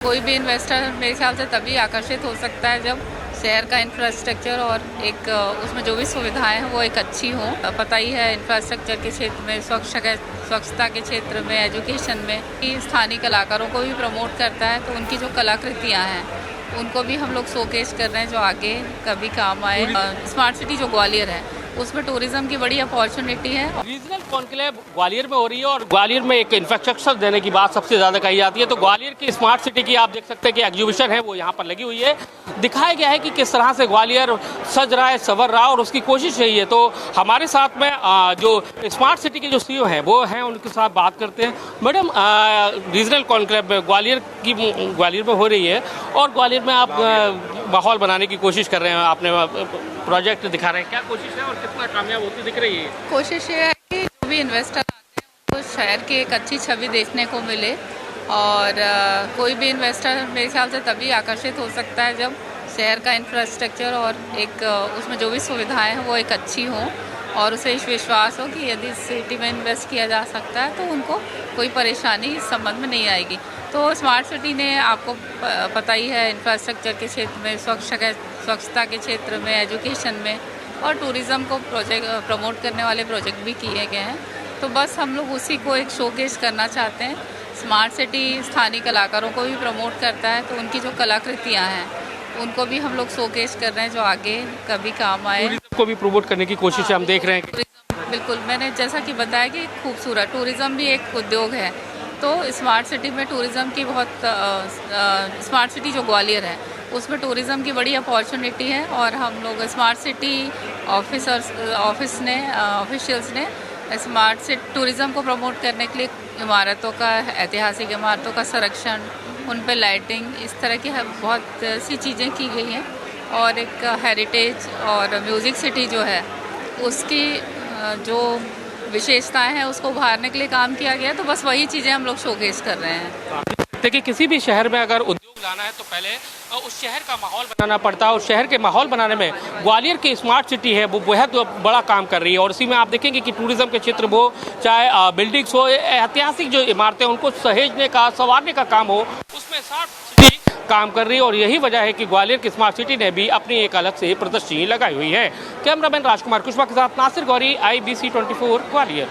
कोई भी इन्वेस्टर मेरे ख्याल से तभी आकर्षित हो सकता है जब शहर का इंफ्रास्ट्रक्चर और एक उसमें जो भी सुविधाएं हैं वो एक अच्छी हों। पता ही है इंफ्रास्ट्रक्चर के क्षेत्र में, स्वच्छता के क्षेत्र में, एजुकेशन में, स्थानीय कलाकारों को भी प्रमोट करता है। तो उनकी जो कलाकृतियाँ हैं उनको भी हम लोग शोकेस कर रहे हैं जो आगे कभी काम आए। स्मार्ट सिटी जो ग्वालियर है उसमें टूरिज्म की बड़ी अपॉर्चुनिटी है। रीजनल कॉन्क्लेव ग्वालियर में हो रही है और ग्वालियर में एक इंफ्रास्ट्रक्चर देने की बात सबसे ज़्यादा कही जाती है। तो ग्वालियर की स्मार्ट सिटी की आप देख सकते हैं कि एग्जीबिशन है वो यहाँ पर लगी हुई है। दिखाया गया है कि किस तरह से ग्वालियर सज रहा है, संवर रहा और उसकी कोशिश रही है। तो हमारे साथ में जो स्मार्ट सिटी के जो सीईओ हैं वो हैं, उनके साथ बात करते हैं। मैडम, रीजनल कॉन्क्लेव ग्वालियर में हो रही है और ग्वालियर में आप माहौल बनाने की कोशिश कर रहे हैं, आपने प्रोजेक्ट दिखा रहे हैं, क्या कोशिश है और कितना कामयाब होती दिख रही है? कोशिश ये है कि जो भी इन्वेस्टर आते हैं तो शहर की एक अच्छी छवि देखने को मिले और कोई भी इन्वेस्टर मेरे ख्याल से तभी आकर्षित हो सकता है जब शहर का इंफ्रास्ट्रक्चर और एक उसमें जो भी सुविधाएं हैं वो एक अच्छी हों और उसे विश्वास हो कि यदि सिटी में इन्वेस्ट किया जा सकता है तो उनको कोई परेशानी इस संबंध में नहीं आएगी। तो स्मार्ट सिटी ने, आपको पता ही है, इंफ्रास्ट्रक्चर के क्षेत्र में, स्वच्छता के क्षेत्र में, एजुकेशन में और टूरिज़्म को प्रमोट करने वाले प्रोजेक्ट भी किए गए हैं। तो बस हम लोग उसी को एक शोकेस करना चाहते हैं। स्मार्ट सिटी स्थानीय कलाकारों को भी प्रमोट करता है, तो उनकी जो कलाकृतियाँ हैं उनको भी हम लोग शोकेस कर रहे हैं जो आगे कभी काम आए। टूरिज्म को भी प्रमोट करने की कोशिश हम देख रहे हैं। बिल्कुल, मैंने जैसा कि बताया कि खूबसूरत टूरिज़्म भी एक उद्योग है। तो स्मार्ट सिटी में टूरिज़्म की स्मार्ट सिटी जो ग्वालियर है उसमें टूरिज़्म की बड़ी अपॉर्चुनिटी है और हम लोग स्मार्ट सिटी ऑफिशियल्स ने स्मार्ट सिटी टूरिज़्म को प्रमोट करने के लिए इमारतों का, ऐतिहासिक इमारतों का संरक्षण, उन पर लाइटिंग, इस तरह की बहुत सी चीज़ें की गई हैं और एक हेरिटेज और म्यूज़िक सिटी जो है उसकी जो विशेषताएं हैं उसको उभारने के लिए काम किया गया। तो बस वही चीज़ें हम लोग शोकेस कर रहे हैं। देखिए, किसी भी शहर में अगर उद्योग लाना है तो पहले उस शहर का माहौल बनाना पड़ता है और शहर के माहौल बनाने में ग्वालियर की स्मार्ट सिटी है वो बेहद बड़ा काम कर रही है। और इसी में आप देखेंगे कि टूरिज्म के क्षेत्र वो, चाहे बिल्डिंग्स हो, ऐतिहासिक जो इमारतें उनको सहेजने का, संवारने का काम हो, उसमें स्मार्ट सिटी काम कर रही है। और यही वजह है कि ग्वालियर की स्मार्ट सिटी ने भी अपनी एक अलग से प्रदर्शनी लगाई हुई है। कैमरामैन राजकुमार कुशवाहा के साथ नासिर गौरी, IBC 24 ग्वालियर।